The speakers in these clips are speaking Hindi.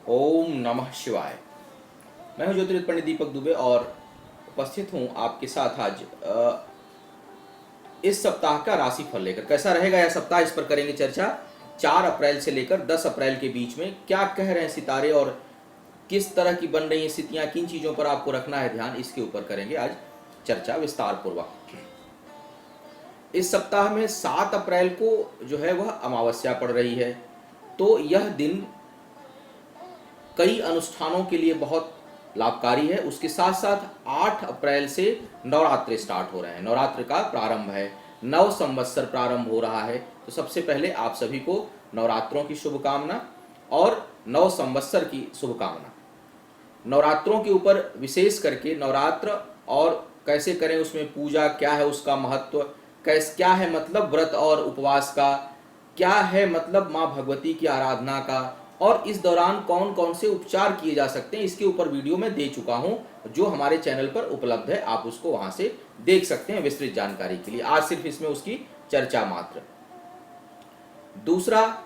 ओम नमः शिवाय। मैं हूं ज्योतिर्विद पंडित दीपक दुबे और उपस्थित हूं आपके साथ आज इस सप्ताह का राशिफल लेकर। कैसा रहेगा यह सप्ताह, इस पर करेंगे चर्चा। 4 अप्रैल से लेकर 10 अप्रैल के बीच में क्या कह रहे हैं सितारे और किस तरह की बन रही हैं स्थितियां, किन चीज़ों पर आपको रखना है ध्यान, इसके ऊपर करेंगे आज चर्चा विस्तार पूर्वक। इस सप्ताह में 7 अप्रैल को जो है वह अमावस्या पड़ रही है, तो यह दिन कई अनुष्ठानों के लिए बहुत लाभकारी है। उसके साथ साथ 8 अप्रैल से नवरात्र स्टार्ट हो रहे हैं, नवरात्र का प्रारंभ है, नव संवत्सर प्रारंभ हो रहा है। तो सबसे पहले आप सभी को नवरात्रों की शुभकामना और नव संवत्सर की शुभकामना। नवरात्रों के ऊपर विशेष करके नवरात्र और कैसे करें, उसमें पूजा क्या है, उसका महत्व क्या है, मतलब व्रत और उपवास का क्या है, मतलब माँ भगवती की आराधना का, और इस दौरान कौन कौन से उपचार किए जा सकते हैं, इसके ऊपर वीडियो मैं दे चुका हूं जो हमारे चैनल पर उपलब्ध है। आप उसको वहां से देख सकते हैं विस्तृत जानकारी के लिए। आज सिर्फ इसमें उसकी चर्चा मात्र। दूसरा,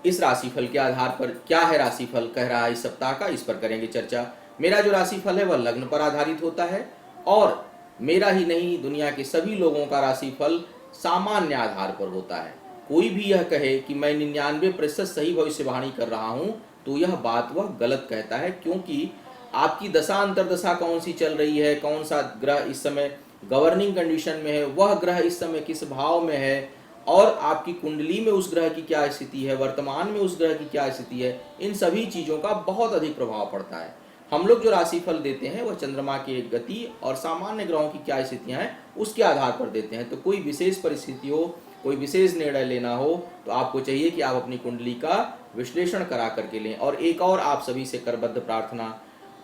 इस राशिफल के आधार पर क्या है राशिफल कह रहा है इस सप्ताह का, इस पर करेंगे चर्चा। मेरा जो राशिफल है वह लग्न पर आधारित होता है और मेरा ही नहीं, दुनिया के सभी लोगों का राशिफल सामान्य आधार पर होता है। कोई भी यह कहे कि मैं 99% सही भविष्यवाणी कर रहा हूं तो यह बात वह गलत कहता है, क्योंकि आपकी दशा अंतरदशा कौन सी चल रही है, कौन सा ग्रह इस समय गवर्निंग कंडीशन में है, वह ग्रह इस समय किस भाव में है, और आपकी कुंडली में उस ग्रह की क्या स्थिति है, वर्तमान में उस ग्रह की क्या स्थिति है, इन सभी चीज़ों का बहुत अधिक प्रभाव पड़ता है। हम लोग जो राशिफल देते हैं वह चंद्रमा की गति और सामान्य ग्रहों की क्या स्थितियां हैं उसके आधार पर देते हैं। तो कोई विशेष परिस्थिति हो, कोई विशेष निर्णय लेना हो तो आपको चाहिए कि आप अपनी कुंडली का विश्लेषण करा करके लें। और एक और आप सभी से करबद्ध प्रार्थना,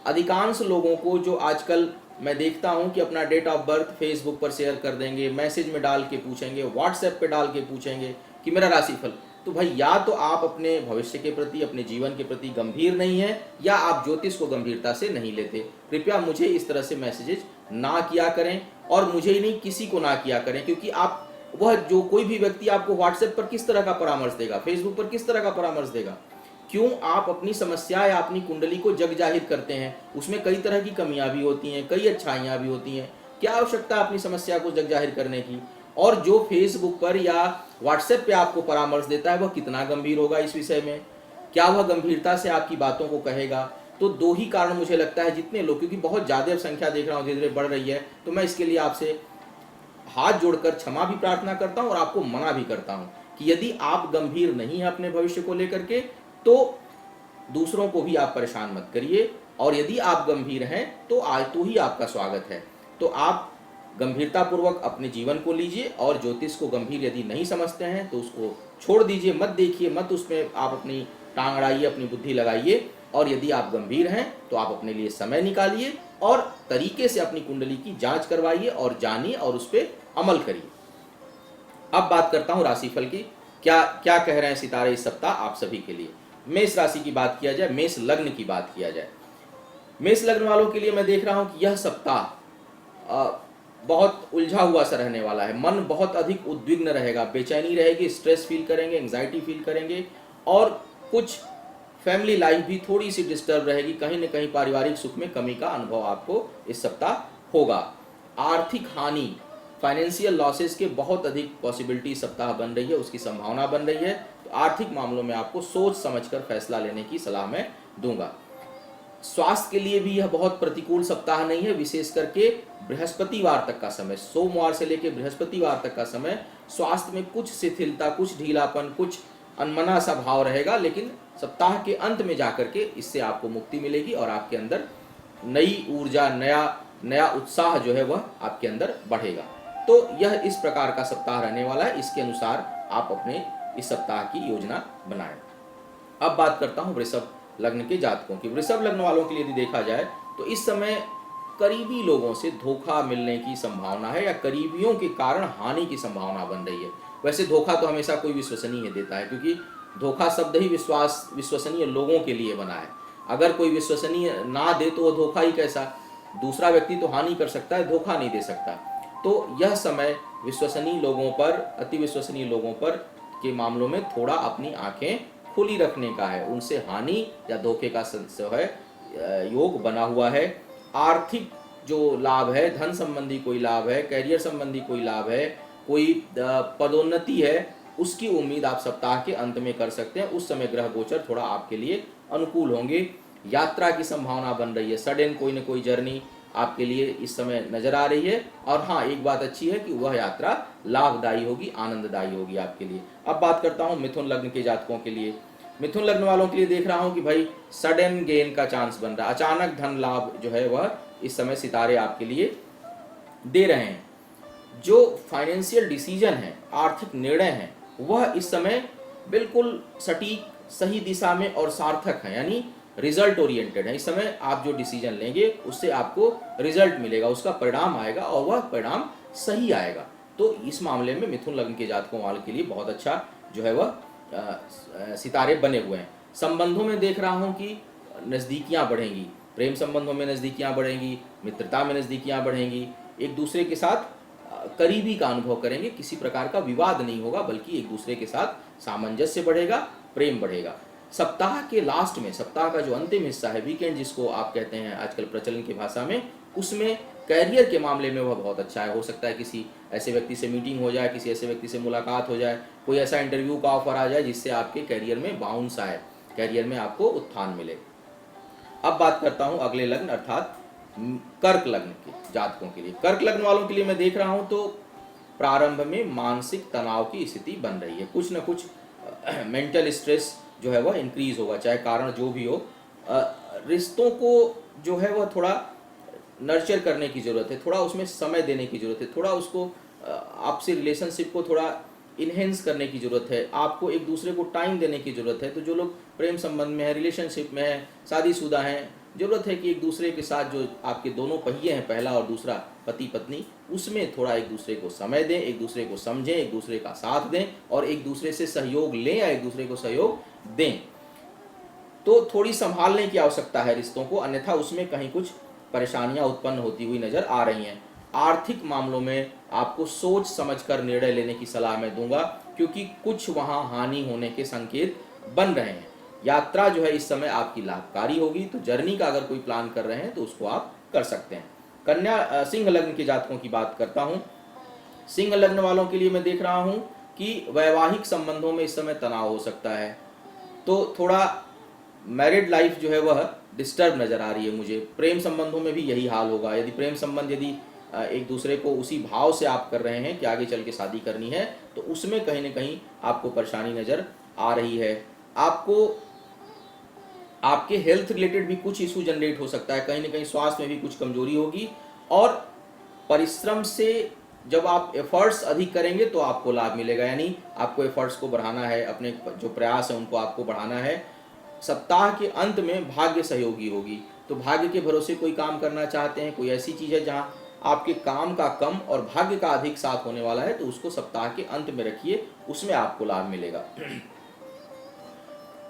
अधिकांश लोगों को जो आजकल मैं देखता हूं कि अपना डेट ऑफ बर्थ फेसबुक पर शेयर कर देंगे, मैसेज में डाल के पूछेंगे, व्हाट्सएप पे डाल के पूछेंगे कि मेरा राशिफल। तो भाई, या तो आप अपने भविष्य के प्रति, अपने जीवन के प्रति गंभीर नहीं है, या आप ज्योतिष को गंभीरता से नहीं लेते। कृपया मुझे इस तरह से मैसेजेस ना किया करें, और मुझे ही नहीं, किसी को ना किया करें, क्योंकि आप वह जो कोई भी व्यक्ति आपको व्हाट्सएप पर किस तरह का परामर्श देगा, फेसबुक पर किस तरह का परामर्श देगा। क्यों आप अपनी समस्या या अपनी कुंडली को जग जाहिर करते हैं? उसमें कई तरह की कमियां भी होती हैं, कई अच्छाइयां भी होती हैं। क्या आवश्यकता अपनी समस्या को जग जाहिर करने की? और जो फेसबुक पर या व्हाट्सएप पे आपको परामर्श देता है वह कितना गंभीर होगा इस विषय में? क्या वह गंभीरता से आपकी बातों को कहेगा? तो दो ही कारण मुझे लगता है, जितने लोग, क्योंकि बहुत ज़्यादा संख्या देख रहा हूँ धीरे धीरे बढ़ रही है, तो मैं इसके लिए आपसे हाथ जोड़कर क्षमा भी प्रार्थना करता हूँ और आपको मना भी करता हूँ कि यदि आप गंभीर नहीं हैं अपने भविष्य को लेकर के तो दूसरों को भी आप परेशान मत करिए, और यदि आप गंभीर हैं तो आज तो ही आपका स्वागत है। तो आप गंभीरतापूर्वक अपने जीवन को लीजिए, और ज्योतिष को गंभीर यदि नहीं समझते हैं तो उसको छोड़ दीजिए, मत देखिए, मत उसमें आप अपनी टांग अड़ाइए, अपनी बुद्धि लगाइए। और यदि आप गंभीर हैं तो आप अपने लिए समय निकालिए और तरीके से अपनी कुंडली की जांच करवाइए और जानिए और उस पर अमल करिए। अब बात करता हूं राशिफल की। क्या क्या कह रहे हैं सितारे इस सप्ताह आप सभी के लिए। मेष राशि की बात किया जाए, मेष लग्न की बात किया जाए, मेष लग्न वालों के लिए मैं देख रहा हूं कि यह सप्ताह बहुत उलझा हुआ सा रहने वाला है। मन बहुत अधिक उद्विग्न रहेगा, बेचैनी रहेगी, स्ट्रेस फील करेंगे, एंग्जाइटी फील करेंगे, और कुछ फैमिली लाइफ भी थोड़ी सी डिस्टर्ब रहेगी। कहीं न कहीं पारिवारिक सुख में कमी का अनुभव आपको इस सप्ताह होगा। आर्थिक हानि, फाइनेंशियल लॉसेस के बहुत अधिक पॉसिबिलिटी सप्ताह बन रही है, उसकी संभावना बन रही है। तो आर्थिक मामलों में आपको सोच समझकर फैसला लेने की सलाह मैं दूंगा। स्वास्थ्य के लिए भी यह बहुत प्रतिकूल सप्ताह नहीं है, विशेष करके बृहस्पतिवार तक का समय, सोमवार से लेकर बृहस्पतिवार तक का समय स्वास्थ्य में कुछ शिथिलता, कुछ ढीलापन, कुछ अनमना सा भाव रहेगा, लेकिन सप्ताह के अंत में जाकर के इससे आपको मुक्ति मिलेगी और आपके अंदर नई ऊर्जा, नया उत्साह जो है वह आपके अंदर बढ़ेगा। तो यह इस प्रकार का सप्ताह रहने वाला है, इसके अनुसार आप अपने इस सप्ताह की योजना बनाएं। अब बात करता हूं वृषभ लग्न के जातकों की। वृषभ लग्न वालों के लिए यदि देखा जाए तो इस समय करीबी लोगों से धोखा मिलने की संभावना है, या करीबियों के कारण हानि की संभावना बन रही है। वैसे धोखा तो हमेशा कोई विश्वसनीय देता है, क्योंकि धोखा शब्द ही विश्वसनीय लोगों के लिए बना है। अगर कोई विश्वसनीय ना दे तो वह धोखा ही कैसा। दूसरा व्यक्ति तो हानि कर सकता है, धोखा नहीं दे सकता। तो यह समय विश्वसनीय लोगों पर, अति विश्वसनीय लोगों पर के मामलों में थोड़ा अपनी आंखें खुली रखने का है, उनसे हानि या धोखे का जो है योग बना हुआ है। आर्थिक जो लाभ है, धन संबंधी कोई लाभ है, करियर संबंधी कोई लाभ है, कोई पदोन्नति है, उसकी उम्मीद आप सप्ताह के अंत में कर सकते हैं। उस समय ग्रह गोचर थोड़ा आपके लिए अनुकूल होंगे। यात्रा की संभावना बन रही है, सडन कोई न कोई जर्नी आपके लिए इस समय नजर आ रही है। और हाँ, एक बात अच्छी है कि वह यात्रा लाभदायी होगी, आनंददायी होगी आपके लिए। अब बात करता हूँ मिथुन लग्न के जातकों के लिए। मिथुन लग्न वालों के लिए देख रहा हूँ कि भाई सडन गेन का चांस बन रहा है, अचानक धन लाभ जो है वह इस समय सितारे आपके लिए दे रहे हैं। जो फाइनेंशियल डिसीजन है, आर्थिक निर्णय है, वह इस समय बिल्कुल सटीक, सही दिशा में और सार्थक है, यानी रिजल्ट ओरिएंटेड है। इस समय आप जो डिसीजन लेंगे उससे आपको रिजल्ट मिलेगा, उसका परिणाम आएगा और वह परिणाम सही आएगा। तो इस मामले में मिथुन लग्न के जातकों वाले के लिए बहुत अच्छा जो है वह सितारे बने हुए हैं। संबंधों में देख रहा हूँ कि नज़दीकियाँ बढ़ेंगी, प्रेम संबंधों में नज़दीकियाँ बढ़ेंगी, मित्रता में नज़दीकियाँ बढ़ेंगी, एक दूसरे के साथ करीबी का अनुभव करेंगे। किसी प्रकार का विवाद नहीं होगा, बल्कि एक दूसरे के साथ सामंजस्य बढ़ेगा, प्रेम बढ़ेगा। सप्ताह के लास्ट में, सप्ताह का जो अंतिम हिस्सा है, वीकेंड जिसको आप कहते हैं आजकल प्रचलन की भाषा में, उसमें कैरियर के मामले में वह बहुत अच्छा है। हो सकता है किसी ऐसे व्यक्ति से मीटिंग हो जाए, किसी ऐसे व्यक्ति से मुलाकात हो जाए, कोई ऐसा इंटरव्यू का ऑफर आ जाए जिससे आपके कैरियर में बाउंस आए, कैरियर में आपको उत्थान मिले। अब बात करता हूं अगले लग्न अर्थात कर्क लग्न के जातकों के लिए। कर्क लग्न वालों के लिए मैं देख रहा हूं तो प्रारंभ में मानसिक तनाव की स्थिति बन रही है, कुछ न कुछ मेंटल स्ट्रेस जो है वह इंक्रीज होगा, चाहे कारण जो भी हो। रिश्तों को जो है वह थोड़ा नर्चर करने की ज़रूरत है, थोड़ा उसमें समय देने की ज़रूरत है, थोड़ा उसको आपसे रिलेशनशिप को थोड़ा इन्हेंस करने की ज़रूरत है, आपको एक दूसरे को टाइम देने की ज़रूरत है। तो जो लोग प्रेम संबंध में है, रिलेशनशिप में है, शादीशुदा हैं, ज़रूरत है कि एक दूसरे के साथ जो आपके दोनों पहिए हैं, पहला और दूसरा पति पत्नी, उसमें थोड़ा एक दूसरे को समय दें, एक दूसरे को समझें, एक दूसरे का साथ दें और एक दूसरे से सहयोग लें या एक दूसरे को सहयोग दें। तो थोड़ी संभालने की आवश्यकता है रिश्तों को, अन्यथा उसमें कहीं कुछ परेशानियां उत्पन्न होती हुई नजर आ रही हैं। आर्थिक मामलों में आपको सोच समझकर निर्णय लेने की सलाह मैं दूंगा, क्योंकि कुछ वहां हानि होने के संकेत बन रहे हैं। यात्रा जो है इस समय आपकी लाभकारी होगी, तो जर्नी का अगर कोई प्लान कर रहे हैं तो उसको आप कर सकते हैं। कन्या सिंह लग्न के जातकों की बात करता हूं। सिंह लग्न वालों के लिए मैं देख रहा हूं कि वैवाहिक संबंधों में इस समय तनाव हो सकता है, तो थोड़ा मैरिड लाइफ जो है वह डिस्टर्ब नज़र आ रही है मुझे। प्रेम संबंधों में भी यही हाल होगा। यदि प्रेम संबंध यदि एक दूसरे को उसी भाव से आप कर रहे हैं कि आगे चल के शादी करनी है, तो उसमें कहीं ना कहीं आपको परेशानी नज़र आ रही है। आपको आपके हेल्थ रिलेटेड भी कुछ इशू जनरेट हो सकता है, कहीं ना कहीं स्वास्थ्य में भी कुछ कमजोरी होगी। और परिश्रम से जब आप एफर्ट्स अधिक करेंगे तो आपको लाभ मिलेगा, यानी आपको एफर्ट्स को बढ़ाना है, अपने जो प्रयास है उनको आपको बढ़ाना है। सप्ताह के अंत में भाग्य सहयोगी होगी, तो भाग्य के भरोसे कोई काम करना चाहते हैं, कोई ऐसी चीज़ है जहां आपके काम का कम और भाग्य का अधिक साथ होने वाला है, तो उसको सप्ताह के अंत में रखिए, उसमें आपको लाभ मिलेगा।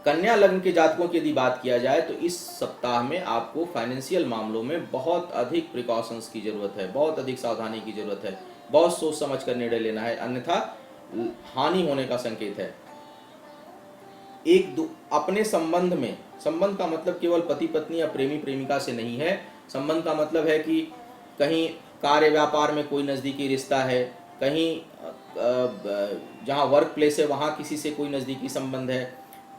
कन्या लग्न के जातकों की यदि बात किया जाए तो इस सप्ताह में आपको फाइनेंशियल मामलों में बहुत अधिक प्रिकॉशंस की जरूरत है, बहुत अधिक सावधानी की जरूरत है, बहुत सोच समझ कर निर्णय लेना है, अन्यथा हानि होने का संकेत है। अपने संबंध में, संबंध का मतलब केवल पति पत्नी या प्रेमी प्रेमिका से नहीं है। संबंध का मतलब है कि कहीं कार्य व्यापार में कोई नज़दीकी रिश्ता है, कहीं जहाँ वर्क प्लेस है वहाँ किसी से कोई नज़दीकी संबंध है,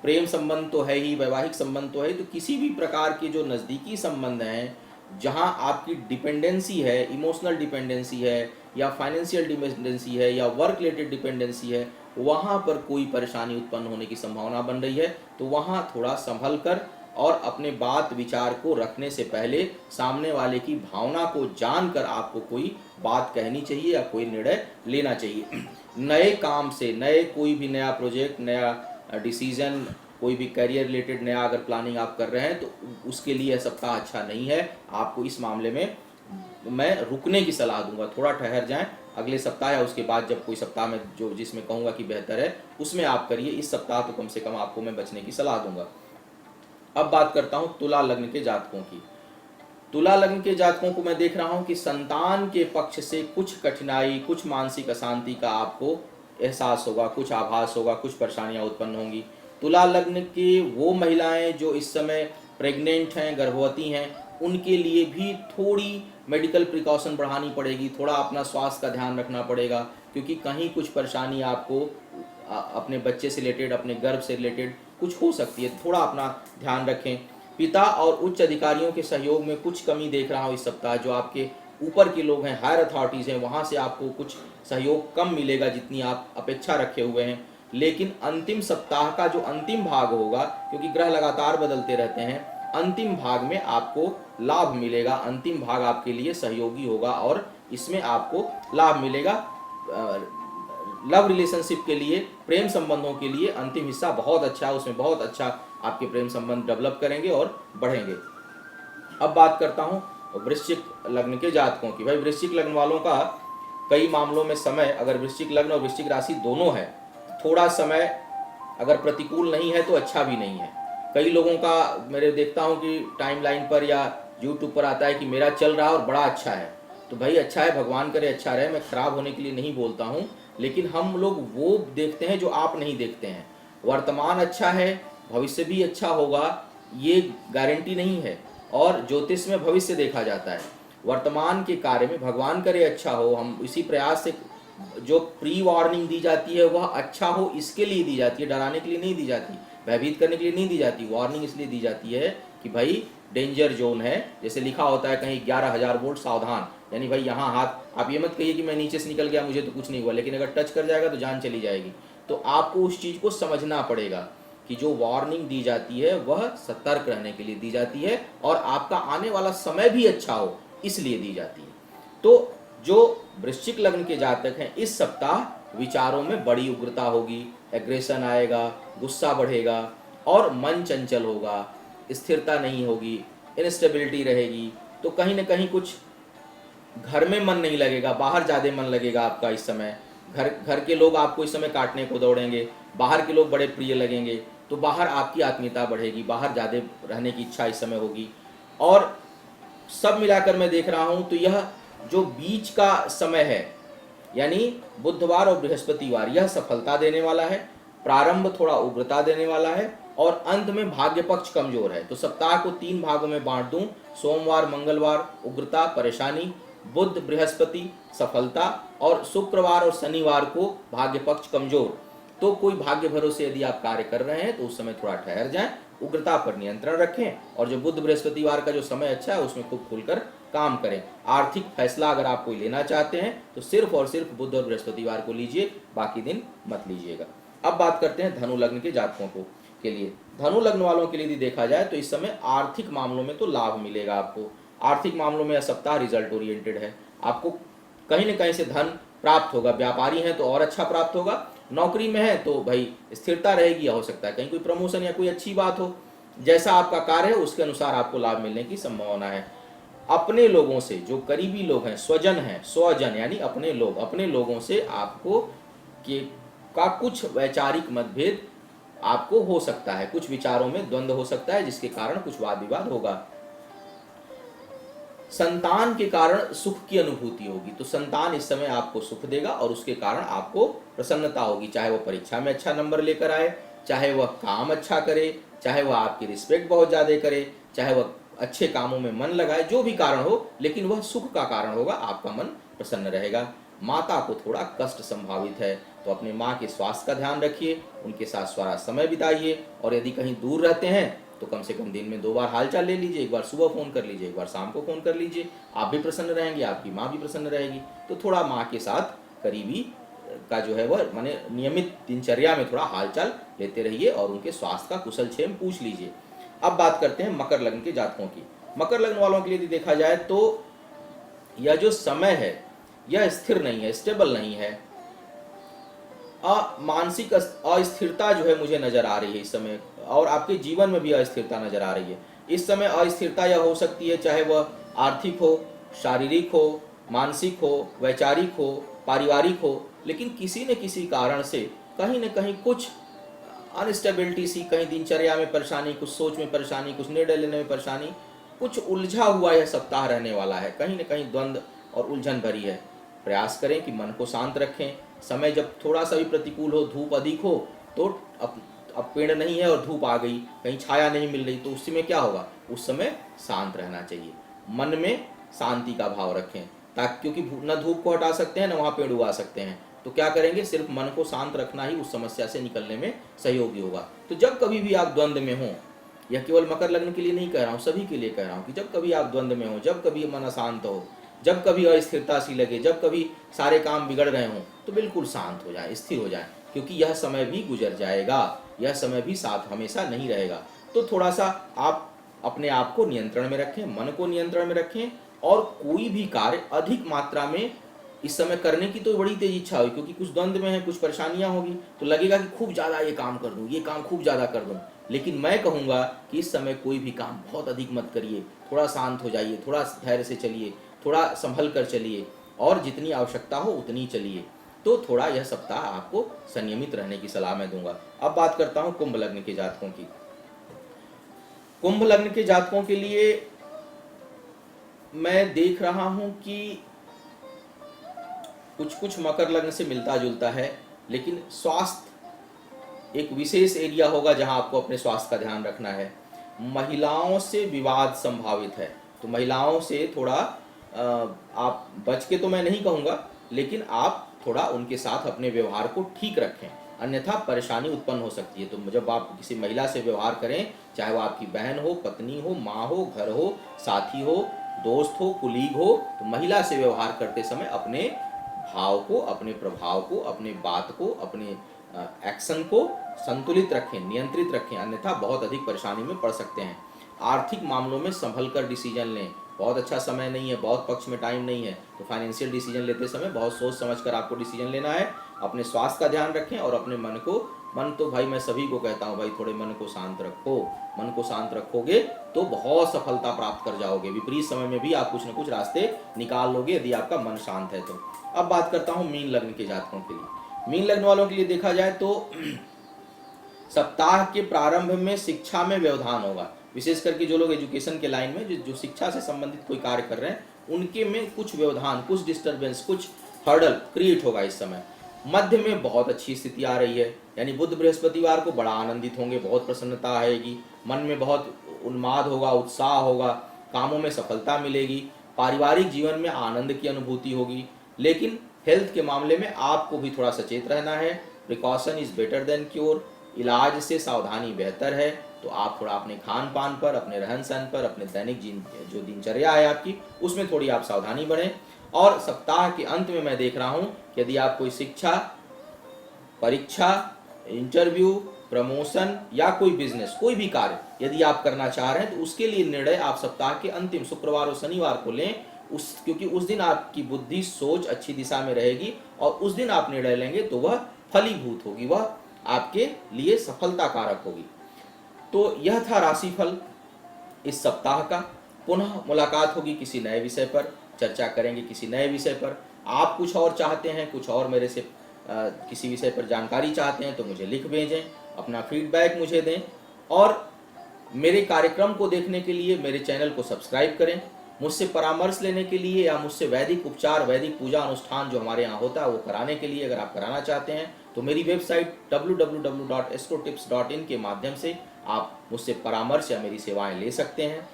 प्रेम संबंध तो है ही, वैवाहिक संबंध तो है, तो किसी भी प्रकार के जो नज़दीकी संबंध हैं जहां आपकी डिपेंडेंसी है, इमोशनल डिपेंडेंसी है या फाइनेंशियल डिपेंडेंसी है या वर्क रिलेटेड डिपेंडेंसी है, वहां पर कोई परेशानी उत्पन्न होने की संभावना बन रही है। तो वहां थोड़ा संभल कर और अपने बात विचार को रखने से पहले सामने वाले की भावना को जानकर आपको कोई बात कहनी चाहिए या कोई निर्णय लेना चाहिए। नए काम से, नए कोई भी नया प्रोजेक्ट, नया डिसीजन, कोई भी करियर रिलेटेड नया अगर प्लानिंग आप कर रहे हैं तो उसके लिए सप्ताह अच्छा नहीं है। आपको इस मामले में मैं रुकने की सलाह दूंगा, थोड़ा ठहर जाएं, अगले सप्ताह या उसके बाद जब कोई सप्ताह में जो जिसमें कहूँगा कि बेहतर है उसमें आप करिए। इस सप्ताह तो कम से कम आपको मैं बचने की सलाह दूंगा। अब बात करता हूँ तुला लग्न के जातकों की। तुला लग्न के जातकों को मैं देख रहा हूँ कि संतान के पक्ष से कुछ कठिनाई, कुछ मानसिक अशांति का आपको एहसास होगा, कुछ आभास होगा, कुछ परेशानियां उत्पन्न होंगी। तुला लग्न की वो महिलाएं जो इस समय प्रेग्नेंट हैं, गर्भवती हैं, उनके लिए भी थोड़ी मेडिकल प्रिकॉशन बढ़ानी पड़ेगी, थोड़ा अपना स्वास्थ्य का ध्यान रखना पड़ेगा, क्योंकि कहीं कुछ परेशानी आपको अपने बच्चे से रिलेटेड, अपने गर्भ से रिलेटेड कुछ हो सकती है, थोड़ा अपना ध्यान रखें। पिता और उच्च अधिकारियों के सहयोग में कुछ कमी देख रहा हूँ इस सप्ताह। जो आपके ऊपर के लोग हैं, हायर अथॉरिटीज़ हैं, वहाँ से आपको कुछ सहयोग कम मिलेगा जितनी आप अपेक्षा रखे हुए हैं। लेकिन अंतिम सप्ताह का जो अंतिम भाग होगा, क्योंकि ग्रह लगातार बदलते रहते हैं, अंतिम भाग में आपको लाभ मिलेगा, अंतिम भाग आपके लिए सहयोगी होगा और इसमें आपको लाभ मिलेगा। लव रिलेशनशिप के लिए, प्रेम संबंधों के लिए अंतिम हिस्सा बहुत अच्छा है, उसमें बहुत अच्छा आपके प्रेम संबंध डेवलप करेंगे और बढ़ेंगे। अब बात करता हूँ वृश्चिक लग्न के जातकों की। भाई वृश्चिक लग्न वालों का कई मामलों में समय, अगर वृश्चिक लग्न और वृश्चिक राशि दोनों है, थोड़ा समय अगर प्रतिकूल नहीं है तो अच्छा भी नहीं है। कई लोगों का मेरे देखता हूँ कि टाइमलाइन पर या यूट्यूब पर आता है कि मेरा चल रहा है और बड़ा अच्छा है। तो भाई अच्छा है, भगवान करे अच्छा रहे, मैं खराब होने के लिए नहीं बोलता हूँ, लेकिन हम लोग वो देखते हैं जो आप नहीं देखते हैं। वर्तमान अच्छा है, भविष्य भी अच्छा होगा, ये गारंटी नहीं है। और ज्योतिष में भविष्य देखा जाता है, वर्तमान के कार्य में भगवान करे अच्छा हो। हम इसी प्रयास से जो प्री वार्निंग दी जाती है वह अच्छा हो इसके लिए दी जाती है, डराने के लिए नहीं दी जाती, भयभीत करने के लिए नहीं दी जाती। वार्निंग इसलिए दी जाती है कि भाई डेंजर जोन है, जैसे लिखा होता है कहीं 11,000 वोल्ट सावधान, यानी भाई यहाँ हाथ, आप ये मत कहिए कि मैं नीचे से निकल गया मुझे तो कुछ नहीं हुआ, लेकिन अगर टच कर जाएगा तो जान चली जाएगी। तो आपको उस चीज़ को समझना पड़ेगा कि जो वार्निंग दी जाती है वह सतर्क रहने के लिए दी जाती है और आपका आने वाला समय भी अच्छा हो इसलिए दी जाती है। तो जो वृश्चिक लग्न के जातक हैं, इस सप्ताह विचारों में बड़ी उग्रता होगी, एग्रेशन आएगा, गुस्सा बढ़ेगा और मन चंचल होगा, स्थिरता नहीं होगी, इनस्टेबिलिटी रहेगी। तो कहीं ना कहीं कुछ घर में मन नहीं लगेगा, बाहर ज़्यादा मन लगेगा आपका इस समय। घर के लोग आपको इस समय काटने को दौड़ेंगे, बाहर के लोग बड़े प्रिय लगेंगे, तो बाहर आपकी आत्मीयता बढ़ेगी, बाहर ज़्यादा रहने की इच्छा इस समय होगी। और सब मिलाकर मैं देख रहा हूँ तो यह जो बीच का समय है, यानी बुधवार और बृहस्पतिवार, यह सफलता देने वाला है, प्रारंभ थोड़ा उग्रता देने वाला है और अंत में भाग्य पक्ष कमजोर है। तो सप्ताह को 3 भागों में बांट दूं, सोमवार मंगलवार उग्रता परेशानी, बुध बृहस्पति सफलता और शुक्रवार और शनिवार को भाग्य पक्ष कमजोर। तो कोई भाग्य भरोसे यदि आप कार्य कर रहे हैं तो उस समय थोड़ा ठहर जाएं, उग्रता पर नियंत्रण रखें और जो बुध बृहस्पतिवार का जो समय अच्छा है उसमें खूब खुलकर काम करें। आर्थिक फैसला अगर आप कोई लेना चाहते हैं तो सिर्फ और सिर्फ बुध और बृहस्पतिवार को लीजिए, बाकी दिन मत लीजिएगा। अब बात करते हैं धनु लग्न के जातकों को के लिए। धनु लग्न वालों के लिए यदि देखा जाए तो इस समय आर्थिक मामलों में तो लाभ मिलेगा आपको। आर्थिक मामलों में यह सप्ताह रिजल्ट ओरिएंटेड है, आपको कहीं न कहीं से धन प्राप्त होगा। व्यापारी हैं तो और अच्छा प्राप्त होगा, नौकरी में है तो भाई स्थिरता रहेगी, या हो सकता है कहीं कोई प्रमोशन या कोई अच्छी बात हो। जैसा आपका कार्य है उसके अनुसार आपको लाभ मिलने की संभावना है। अपने लोगों से, जो करीबी लोग हैं, स्वजन हैं, स्वजन यानी अपने लोग, अपने लोगों से आपको के का कुछ वैचारिक मतभेद आपको हो सकता है, कुछ विचारों में द्वंद्व हो सकता है जिसके कारण कुछ वाद विवाद होगा। संतान के कारण सुख की अनुभूति होगी, तो संतान इस समय आपको सुख देगा और उसके कारण आपको प्रसन्नता होगी, चाहे वह परीक्षा में अच्छा नंबर लेकर आए, चाहे वह काम अच्छा करे, चाहे वह आपकी रिस्पेक्ट बहुत ज़्यादा करे, चाहे वह अच्छे कामों में मन लगाए, जो भी कारण हो, लेकिन वह सुख का कारण होगा, आपका मन प्रसन्न रहेगा। माता को थोड़ा कष्ट संभावित है, तो अपने माँ के स्वास्थ्य का ध्यान रखिए, उनके साथ सारा समय बिताइए और यदि कहीं दूर रहते हैं तो कम से कम दिन में 2 बार हालचाल ले लीजिए, एक बार सुबह फ़ोन कर लीजिए, एक बार शाम को फ़ोन कर लीजिए। आप भी प्रसन्न रहेंगे, आपकी माँ भी प्रसन्न रहेगी। तो थोड़ा माँ के साथ करीबी का जो है वह माने नियमित दिनचर्या में थोड़ा हालचाल लेते रहिए और उनके स्वास्थ्य का कुशल क्षेम पूछ लीजिए। अब बात करते हैं मकर लग्न के जातकों की। मकर लग्न वालों के लिए यदि देखा जाए तो यह जो समय है यह स्थिर नहीं है, स्टेबल नहीं है। मानसिक अस्थिरता जो है मुझे नजर आ रही है इस समय, और आपके जीवन में भी अस्थिरता नजर आ रही है इस समय। अस्थिरता यह हो सकती है चाहे वह आर्थिक हो, शारीरिक हो, मानसिक हो, वैचारिक हो, पारिवारिक हो, लेकिन किसी न किसी कारण से कहीं न कहीं कुछ अनस्टेबिलिटी सी, कहीं दिनचर्या में परेशानी, कुछ सोच में परेशानी, कुछ निर्णय लेने में परेशानी, कुछ उलझा हुआ यह सप्ताह रहने वाला है, कहीं न कहीं द्वंद्व और उलझन भरी है। प्रयास करें कि मन को शांत रखें। समय जब थोड़ा सा भी प्रतिकूल हो, धूप अधिक हो, तो अब पेड़ नहीं है और धूप आ गई, कहीं छाया नहीं मिल रही, तो उस समय क्या होगा, उस समय शांत रहना चाहिए। मन में शांति का भाव रखें, ताकि क्योंकि न धूप को हटा सकते हैं न वहाँ पेड़ उगा सकते हैं, तो क्या करेंगे, सिर्फ मन को शांत रखना ही उस समस्या से निकलने में सहयोगी होगा। तो जब कभी भी आप द्वंद्व में हों, यह केवल मकर लग्न के लिए नहीं कह रहा हूँ, सभी के लिए कह रहा हूँ कि जब कभी आप द्वंद्व में हो, जब कभी मन अशांत हो, जब कभी अस्थिरता सी लगे, जब कभी सारे काम बिगड़ रहे हों, तो बिल्कुल शांत हो जाए, स्थिर हो जाए, क्योंकि यह समय भी गुजर जाएगा, यह समय भी साथ हमेशा नहीं रहेगा। तो थोड़ा सा आप अपने आप को नियंत्रण में रखें, मन को नियंत्रण में रखें, और कोई भी कार्य अधिक मात्रा में इस समय करने की तो बड़ी तेज इच्छा होगी, क्योंकि कुछ द्वंद्व में है, कुछ परेशानियां होगी, तो लगेगा कि खूब ज़्यादा ये काम कर दूं, ये काम खूब ज़्यादा कर दूं। लेकिन मैं कहूँगा कि इस समय कोई भी काम बहुत अधिक मत करिए, थोड़ा शांत हो जाइए, थोड़ा धैर्य से चलिए, थोड़ा संभल कर चलिए, और जितनी आवश्यकता हो उतनी चलिए। तो थोड़ा यह सप्ताह आपको संयमित रहने की सलाह मैं दूंगा। अब बात करता हूँ कुंभ लग्न के जातकों की। कुंभ लग्न के जातकों के लिए मैं देख रहा हूं कि कुछ कुछ मकर लग्न से मिलता जुलता है, लेकिन स्वास्थ्य एक विशेष एरिया होगा जहां आपको अपने स्वास्थ्य का ध्यान रखना है। महिलाओं से विवाद संभावित है, तो महिलाओं से थोड़ा आप बच के तो मैं नहीं कहूँगा, लेकिन आप थोड़ा उनके साथ अपने व्यवहार को ठीक रखें, अन्यथा परेशानी उत्पन्न हो सकती है। तो जब आप किसी महिला से व्यवहार करें, चाहे वो आपकी बहन हो, पत्नी हो, माँ हो, घर हो, साथी हो, दोस्त हो, कुलीग हो, तो महिला से व्यवहार करते समय अपने भाव को, अपने प्रभाव को, अपने बात को, अपने एक्शन को संतुलित रखें, नियंत्रित रखें, अन्यथा बहुत अधिक परेशानी में पड़ सकते हैं। आर्थिक मामलों में संभल कर डिसीजन लें, बहुत अच्छा समय नहीं है, बहुत पक्ष में टाइम नहीं है, तो फाइनेंशियल डिसीजन लेते समय बहुत सोच समझ कर आपको डिसीजन लेना है। अपने स्वास्थ्य का ध्यान रखें और अपने मन तो भाई मैं सभी को कहता हूँ, भाई थोड़े मन को शांत रखो। मन को शांत रखोगे तो बहुत सफलता प्राप्त कर जाओगे, विपरीत समय में भी आप कुछ न कुछ रास्ते निकाल लोगे यदि आपका मन शांत है तो। अब बात करता हूँ मीन लग्न के जातकों के लिए। मीन लग्न वालों के लिए देखा जाए तो सप्ताह के प्रारंभ में शिक्षा में व्यवधान होगा, विशेष करके जो लोग एजुकेशन के लाइन में जो शिक्षा से संबंधित कोई कार्य कर रहे हैं, उनके में कुछ व्यवधान, कुछ डिस्टर्बेंस, कुछ हर्डल क्रिएट होगा इस समय। मध्य में बहुत अच्छी स्थिति आ रही है, यानी बुध बृहस्पतिवार को बड़ा आनंदित होंगे, बहुत प्रसन्नता आएगी, मन में बहुत उन्माद होगा, उत्साह होगा, कामों में सफलता मिलेगी, पारिवारिक जीवन में आनंद की अनुभूति होगी। लेकिन हेल्थ के मामले में आपको भी थोड़ा सचेत रहना है। Precaution is better than cure, इलाज से सावधानी बेहतर है। तो आप थोड़ा अपने खान पान पर, अपने रहन सहन पर, अपने दैनिक जो दिनचर्या है आपकी, उसमें थोड़ी आप सावधानी बनें। और सप्ताह के अंत में मैं देख रहा हूं कि यदि आप कोई शिक्षा, परीक्षा, इंटरव्यू, प्रमोशन या कोई बिजनेस, कोई भी कार्य यदि आप करना चाह रहे हैं, तो उसके लिए निर्णय आप सप्ताह के अंतिम शुक्रवार और शनिवार को लें, क्योंकि उस दिन आपकी बुद्धि, सोच अच्छी दिशा में रहेगी और उस दिन आप निर्णय लेंगे तो वह फलीभूत होगी, वह आपके लिए सफलता कारक होगी। तो यह था राशिफल इस सप्ताह का। पुनः मुलाकात होगी किसी नए विषय पर, चर्चा करेंगे किसी नए विषय पर। आप कुछ और चाहते हैं, कुछ और मेरे से किसी विषय पर जानकारी चाहते हैं, तो मुझे लिख भेजें, अपना फीडबैक मुझे दें, और मेरे कार्यक्रम को देखने के लिए मेरे चैनल को सब्सक्राइब करें। मुझसे परामर्श लेने के लिए या मुझसे वैदिक उपचार, वैदिक पूजा अनुष्ठान जो हमारे यहाँ होता है वो कराने के लिए अगर आप कराना चाहते हैं, तो मेरी वेबसाइट www.astrotips.in के माध्यम से आप मुझसे परामर्श या मेरी सेवाएं ले सकते हैं।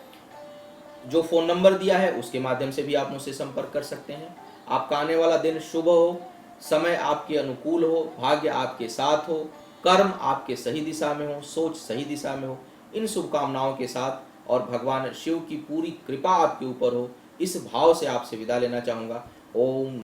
जो फ़ोन नंबर दिया है उसके माध्यम से भी आप मुझसे संपर्क कर सकते हैं। आपका आने वाला दिन शुभ हो, समय आपके अनुकूल हो, भाग्य आपके साथ हो, कर्म आपके सही दिशा में हो, सोच सही दिशा में हो। इन शुभकामनाओं के साथ और भगवान शिव की पूरी कृपा आपके ऊपर हो, इस भाव से आपसे विदा लेना चाहूँगा। ओम